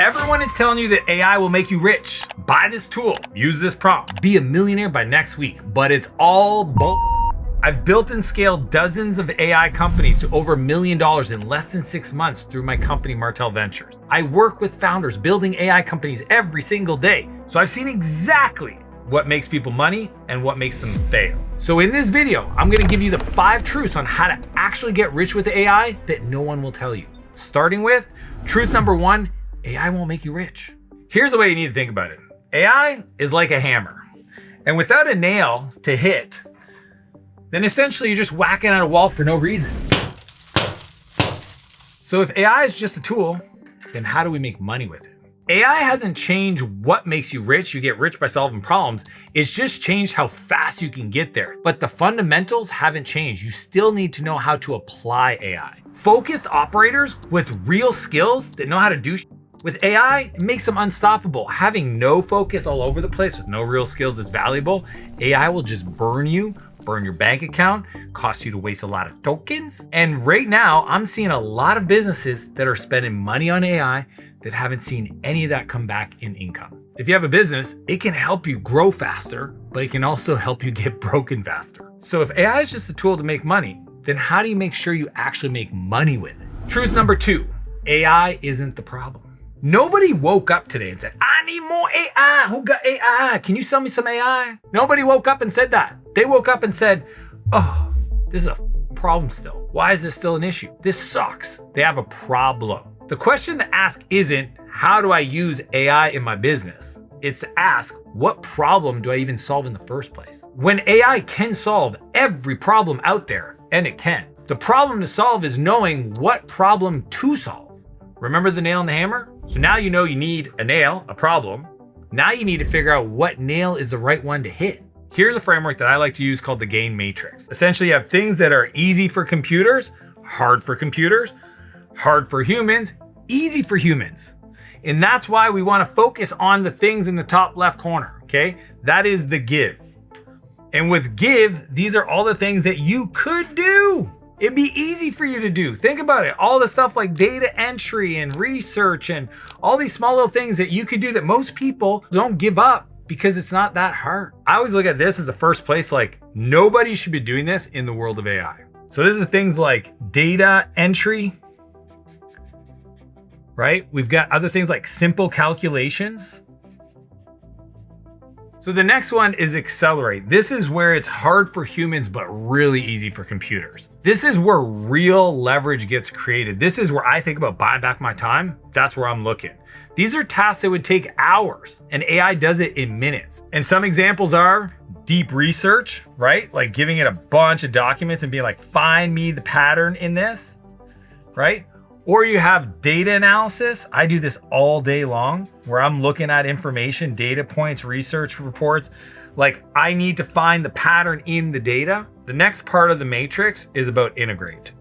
Everyone is telling you that AI will make you rich. Buy this tool, use this prompt, be a millionaire by next week, but it's all bull. I've built and scaled dozens of AI companies to over $1 million in less than 6 months through my company, Martell Ventures. I work with founders building AI companies every single day, so I've seen exactly what makes people money and what makes them fail. So in this video, I'm gonna give you the 5 truths on how to actually get rich with AI that no one will tell you. Starting with truth number 1, AI won't make you rich. Here's the way you need to think about it. AI is like a hammer, and without a nail to hit, then essentially you're just whacking at a wall for no reason. So if AI is just a tool, then how do we make money with it? AI hasn't changed what makes you rich. You get rich by solving problems. It's just changed how fast you can get there. But the fundamentals haven't changed. You still need to know how to apply AI. Focused operators with real skills that know how to do with AI, it makes them unstoppable. Having no focus all over the place with no real skills that's valuable, AI will just burn you, burn your bank account, cost you to waste a lot of tokens. And right now, I'm seeing a lot of businesses that are spending money on AI that haven't seen any of that come back in income. If you have a business, it can help you grow faster, but it can also help you get broken faster. So if AI is just a tool to make money, then how do you make sure you actually make money with it? Truth number 2, AI isn't the problem. Nobody woke up today and said, I need more AI. Who got AI? Can you sell me some AI? Nobody woke up and said that. They woke up and said, oh, this is a problem still. Why is this still an issue? This sucks. They have a problem. The question to ask isn't, how do I use AI in my business? It's to ask, what problem do I even solve in the first place? When AI can solve every problem out there, and it can, the problem to solve is knowing what problem to solve. Remember the nail and the hammer? So now you know you need a nail, a problem. Now you need to figure out what nail is the right one to hit. Here's a framework that I like to use called the gain matrix. Essentially, you have things that are easy for computers, hard for computers, hard for humans, easy for humans. And that's why we want to focus on the things in the top left corner, okay? That is the give. And with give, these are all the things that you could do. It'd be easy for you to do. Think about it. All the stuff like data entry and research and all these small little things that you could do that most people don't give up because it's not that hard. I always look at this as the first place, like nobody should be doing this in the world of AI. So this is things like data entry, right? We've got other things like simple calculations. So the next one is accelerate. This is where it's hard for humans, but really easy for computers. This is where real leverage gets created. This is where I think about buying back my time. That's where I'm looking. These are tasks that would take hours, and AI does it in minutes. And some examples are deep research, right? Like giving it a bunch of documents and being like, find me the pattern in this, right? Or you have data analysis. I do this all day long where I'm looking at information, data points, research reports. Like I need to find the pattern in the data. The next part of the matrix is about integrate.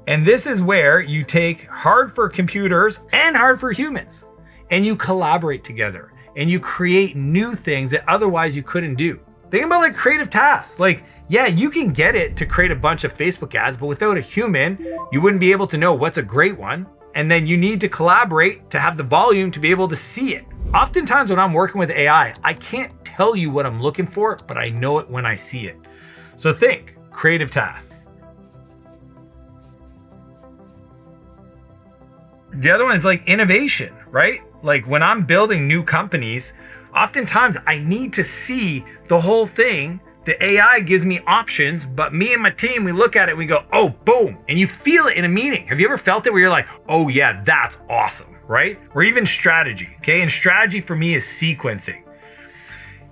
And this is where you take hard for computers and hard for humans and you collaborate together and you create new things that otherwise you couldn't do. Think about like creative tasks. Like, yeah, you can get it to create a bunch of Facebook ads, but without a human, you wouldn't be able to know what's a great one. And then you need to collaborate to have the volume to be able to see it. Oftentimes when I'm working with AI, I can't tell you what I'm looking for, but I know it when I see it. So think, creative tasks. The other one is like innovation, right? Like when I'm building new companies, oftentimes I need to see the whole thing. The AI gives me options, but me and my team, we look at it, we go, oh, boom. And you feel it in a meeting. Have you ever felt it where you're like, oh yeah, that's awesome, right? Or even strategy, okay? And strategy for me is sequencing.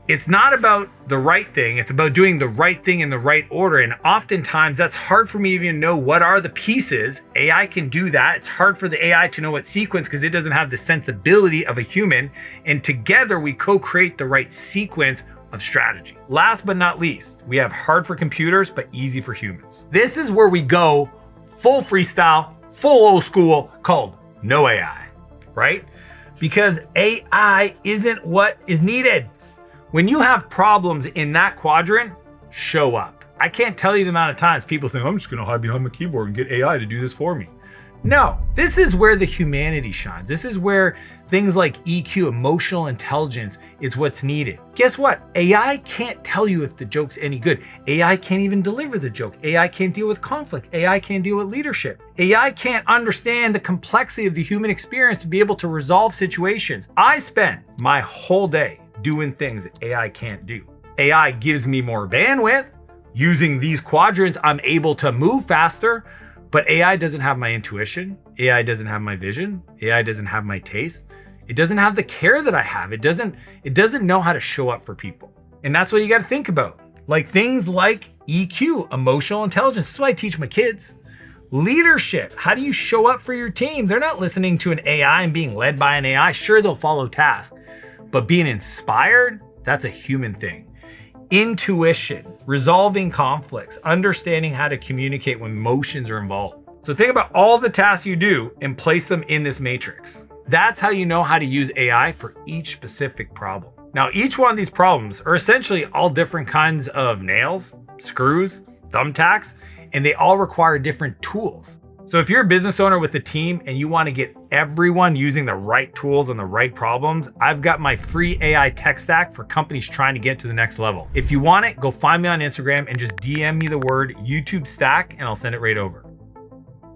It's not about the right thing. It's about doing the right thing in the right order. And oftentimes that's hard for me to even know what are the pieces. AI can do that. It's hard for the AI to know what sequence because it doesn't have the sensibility of a human. And together we co-create the right sequence of strategy. Last but not least, we have hard for computers, but easy for humans. This is where we go full freestyle, full old school, called no AI, right? Because AI isn't what is needed. When you have problems in that quadrant, show up. I can't tell you the amount of times people think, I'm just gonna hide behind my keyboard and get AI to do this for me. No, this is where the humanity shines. This is where things like EQ, emotional intelligence, is what's needed. Guess what? AI can't tell you if the joke's any good. AI can't even deliver the joke. AI can't deal with conflict. AI can't deal with leadership. AI can't understand the complexity of the human experience to be able to resolve situations. I spend my whole day doing things that AI can't do. AI gives me more bandwidth. Using these quadrants, I'm able to move faster. But AI doesn't have my intuition. AI doesn't have my vision. AI doesn't have my taste. It doesn't have the care that I have. It doesn't know how to show up for people. And that's what you got to think about. Like things like EQ, emotional intelligence. This is what I teach my kids. Leadership. How do you show up for your team? They're not listening to an AI and being led by an AI. Sure, they'll follow tasks, but being inspired, that's a human thing. Intuition, resolving conflicts, understanding how to communicate when emotions are involved. So think about all the tasks you do and place them in this matrix. That's how you know how to use AI for each specific problem. Now, each one of these problems are essentially all different kinds of nails, screws, thumbtacks, and they all require different tools. So if you're a business owner with a team and you want to get everyone using the right tools on the right problems, I've got my free AI tech stack for companies trying to get to the next level. If you want it, go find me on Instagram and just DM me the word YouTube stack and I'll send it right over.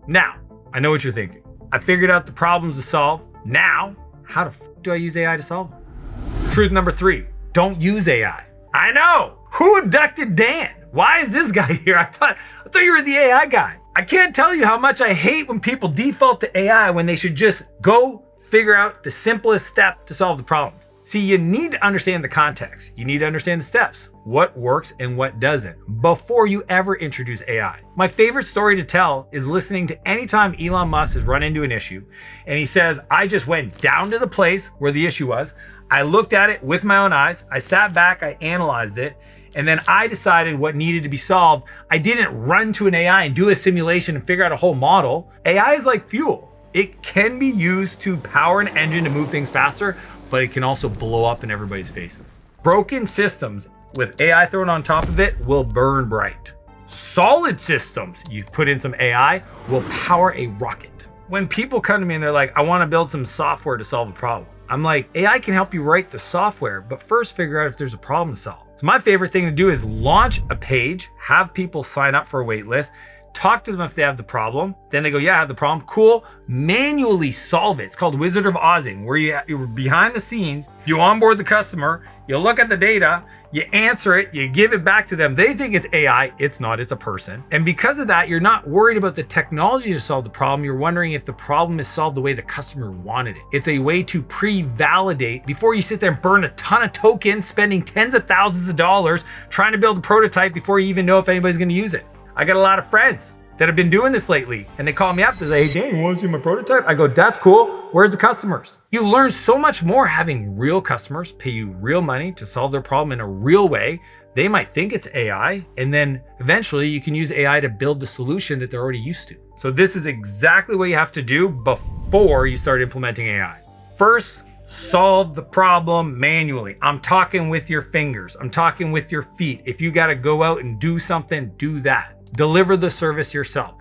Now, I know what you're thinking. I figured out the problems to solve. Now, how the f do I use AI to solve them? Truth number 3, don't use AI. I know, who abducted Dan? Why is this guy here? I thought you were the AI guy. I can't tell you how much I hate when people default to AI when they should just go figure out the simplest step to solve the problems. See, you need to understand the context. You need to understand the steps, what works and what doesn't, before you ever introduce AI. My favorite story to tell is listening to anytime Elon Musk has run into an issue and he says, I just went down to the place where the issue was. I looked at it with my own eyes. I sat back, I analyzed it, and then I decided what needed to be solved. I didn't run to an AI and do a simulation and figure out a whole model. AI is like fuel. It can be used to power an engine to move things faster, but it can also blow up in everybody's faces. Broken systems with AI thrown on top of it will burn bright. Solid systems, you put in some AI, will power a rocket. When people come to me and they're like, I want to build some software to solve a problem, I'm like, AI can help you write the software, but first figure out if there's a problem to solve. So my favorite thing to do is launch a page, have people sign up for a wait list, talk to them if they have the problem. Then they go, yeah, I have the problem. Cool. Manually solve it. It's called Wizard of Ozing, where you're behind the scenes, you onboard the customer, you look at the data, you answer it, you give it back to them. They think it's AI. It's not, it's a person. And because of that, you're not worried about the technology to solve the problem. You're wondering if the problem is solved the way the customer wanted it. It's a way to pre-validate before you sit there and burn a ton of tokens, spending tens of thousands of dollars trying to build a prototype before you even know if anybody's going to use it. I got a lot of friends that have been doing this lately, and they call me up, they say, hey Dan, you want to see my prototype? I go, that's cool, where's the customers? You learn so much more having real customers pay you real money to solve their problem in a real way. They might think it's AI, and then eventually you can use AI to build the solution that they're already used to. So this is exactly what you have to do before you start implementing AI. First, solve the problem manually. I'm talking with your fingers. I'm talking with your feet. If you got to go out and do something, do that. Deliver the service yourself.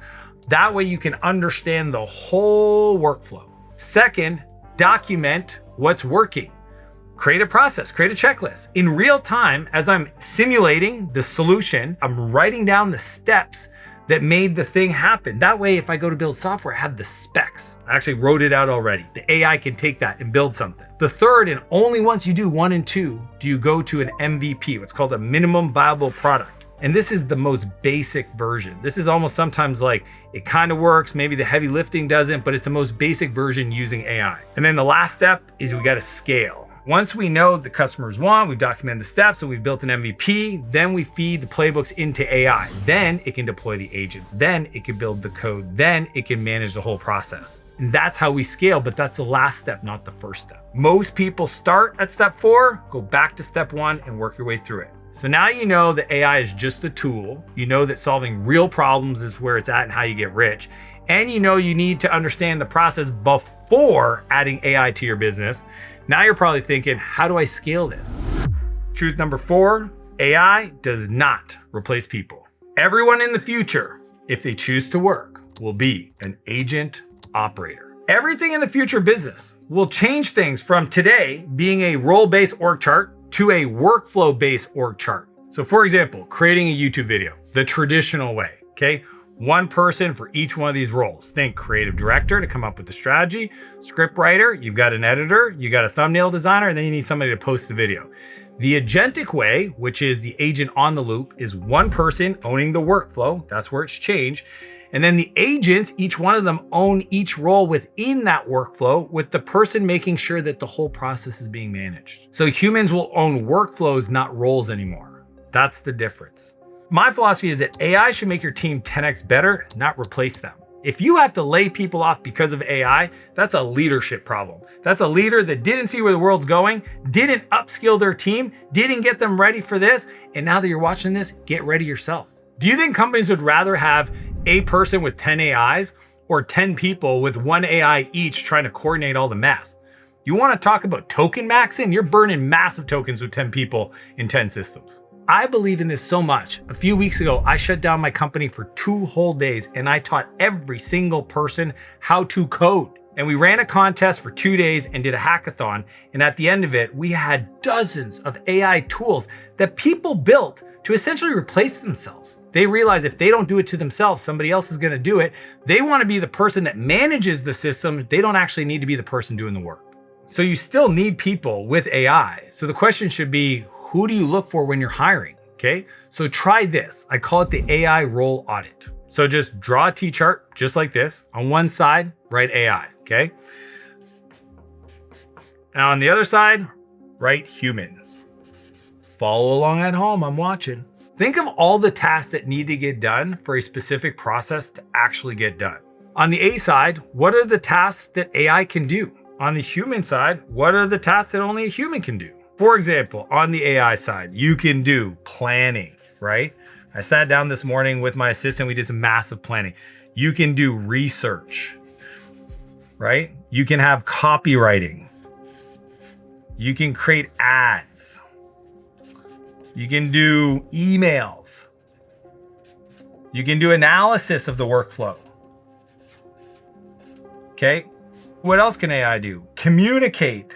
That way you can understand the whole workflow. Second, document what's working. Create a process, create a checklist. In real time, as I'm simulating the solution, I'm writing down the steps that made the thing happen. That way, if I go to build software, I have the specs. I actually wrote it out already. The AI can take that and build something. The third, and only once you do 1 and 2, do you go to an MVP, what's called a minimum viable product. And this is the most basic version. This is almost sometimes like it kind of works, maybe the heavy lifting doesn't, but it's the most basic version using AI. And then the last step is we got to scale. Once we know the customers want, we've documented the steps and we've built an MVP, then we feed the playbooks into AI. Then it can deploy the agents. Then it can build the code. Then it can manage the whole process. And that's how we scale, but that's the last step, not the first step. Most people start at step 4, go back to step 1 and work your way through it. So now you know that AI is just a tool. You know that solving real problems is where it's at and how you get rich. And you know you need to understand the process before adding AI to your business. Now you're probably thinking, how do I scale this? Truth number 4, AI does not replace people. Everyone in the future, if they choose to work, will be an agent operator. Everything in the future business will change things from today being a role-based org chart to a workflow-based org chart. So for example, creating a YouTube video, the traditional way, okay? One person for each one of these roles. Think creative director to come up with the strategy, script writer, you've got an editor, you got a thumbnail designer, and then you need somebody to post the video. The agentic way, which is the agent on the loop, is one person owning the workflow. That's where it's changed. And then the agents, each one of them own each role within that workflow, with the person making sure that the whole process is being managed. So humans will own workflows, not roles anymore. That's the difference. My philosophy is that AI should make your team 10x better, not replace them. If you have to lay people off because of AI, that's a leadership problem. That's a leader that didn't see where the world's going, didn't upskill their team, didn't get them ready for this, and now that you're watching this, get ready yourself. Do you think companies would rather have a person with 10 AIs or 10 people with one AI each trying to coordinate all the mess? You want to talk about token maxing? You're burning massive tokens with 10 people in 10 systems. I believe in this so much. A few weeks ago, I shut down my company for 2 whole days and I taught every single person how to code. And we ran a contest for 2 days and did a hackathon. And at the end of it, we had dozens of AI tools that people built to essentially replace themselves. They realize if they don't do it to themselves, somebody else is gonna do it. They wanna be the person that manages the system. They don't actually need to be the person doing the work. So you still need people with AI. So the question should be, who do you look for when you're hiring, okay? So try this. I call it the AI role audit. So just draw a T-chart just like this. On one side, write AI, okay? Now on the other side, write human. Follow along at home, I'm watching. Think of all the tasks that need to get done for a specific process to actually get done. On the A side, what are the tasks that AI can do? On the human side, what are the tasks that only a human can do? For example, on the AI side, you can do planning, right? I sat down this morning with my assistant, we did some massive planning. You can do research, right? You can have copywriting. You can create ads. You can do emails. You can do analysis of the workflow. Okay, what else can AI do? Communicate.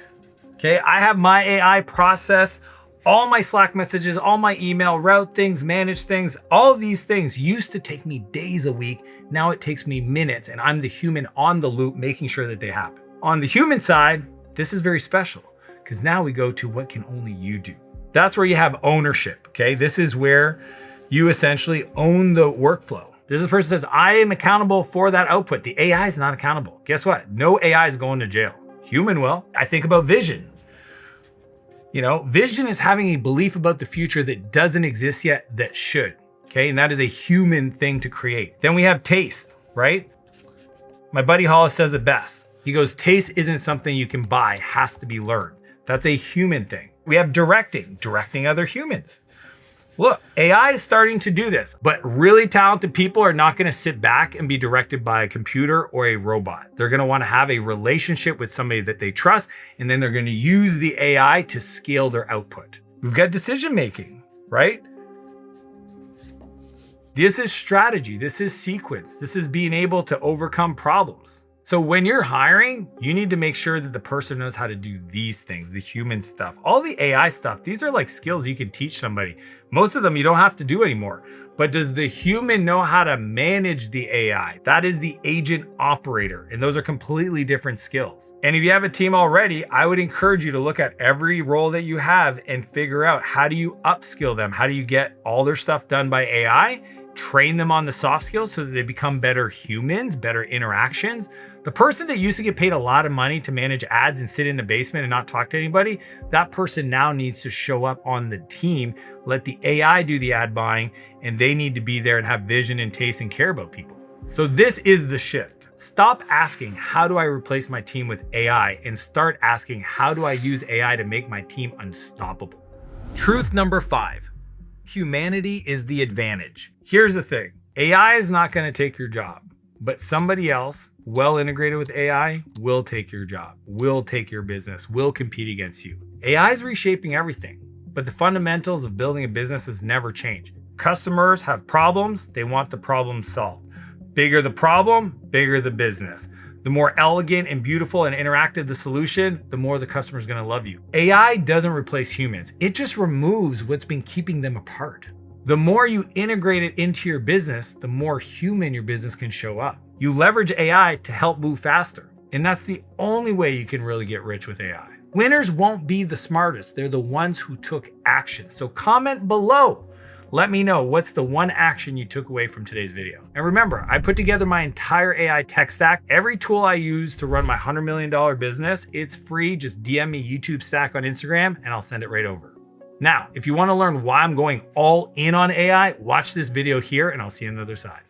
Okay, I have my AI process all my Slack messages, all my email, route things, manage things. All of these things used to take me days a week. Now it takes me minutes, and I'm the human on the loop making sure that they happen. On the human side, this is very special because now we go to what can only you do. That's where you have ownership, okay? This is where you essentially own the workflow. This is the person says, I am accountable for that output. The AI is not accountable. Guess what? No AI is going to jail. Human will. I think about vision. You know, vision is having a belief about the future that doesn't exist yet that should, okay? And that is a human thing to create. Then we have taste, right? My buddy Hollis says it best. He goes, taste isn't something you can buy, it has to be learned. That's a human thing. We have directing other humans. Look, AI is starting to do this, but really talented people are not gonna sit back and be directed by a computer or a robot. They're gonna wanna have a relationship with somebody that they trust, and then they're gonna use the AI to scale their output. We've got decision-making, right? This is strategy, this is sequence, this is being able to overcome problems. So when you're hiring, you need to make sure that the person knows how to do these things, the human stuff. All the AI stuff, these are like skills you can teach somebody. Most of them you don't have to do anymore. But does the human know how to manage the AI? That is the agent operator, and those are completely different skills. And if you have a team already, I would encourage you to look at every role that you have and figure out how do you upskill them? How do you get all their stuff done by AI? Train them on the soft skills so that they become better humans, better interactions. The person that used to get paid a lot of money to manage ads and sit in the basement and not talk to anybody, that person now needs to show up on the team, let the AI do the ad buying, and they need to be there and have vision and taste and care about people. So this is the shift. Stop asking, how do I replace my team with AI? And start asking, how do I use AI to make my team unstoppable? Truth number 5. Humanity is the advantage. Here's the thing. AI is not going to take your job, but somebody else well integrated with AI will take your job, will take your business, will compete against you. AI is reshaping everything, but the fundamentals of building a business has never changed. Customers have problems. They want the problem solved. Bigger the problem, bigger the business. The more elegant and beautiful and interactive the solution, the more the customer's gonna love you. AI doesn't replace humans. It just removes what's been keeping them apart. The more you integrate it into your business, the more human your business can show up. You leverage AI to help move faster. And that's the only way you can really get rich with AI. Winners won't be the smartest. They're the ones who took action. So comment below. Let me know what's the one action you took away from today's video. And remember, I put together my entire AI tech stack. Every tool I use to run my $100 million business, it's free. Just DM me YouTube Stack on Instagram and I'll send it right over. Now, if you want to learn why I'm going all in on AI, watch this video here and I'll see you on the other side.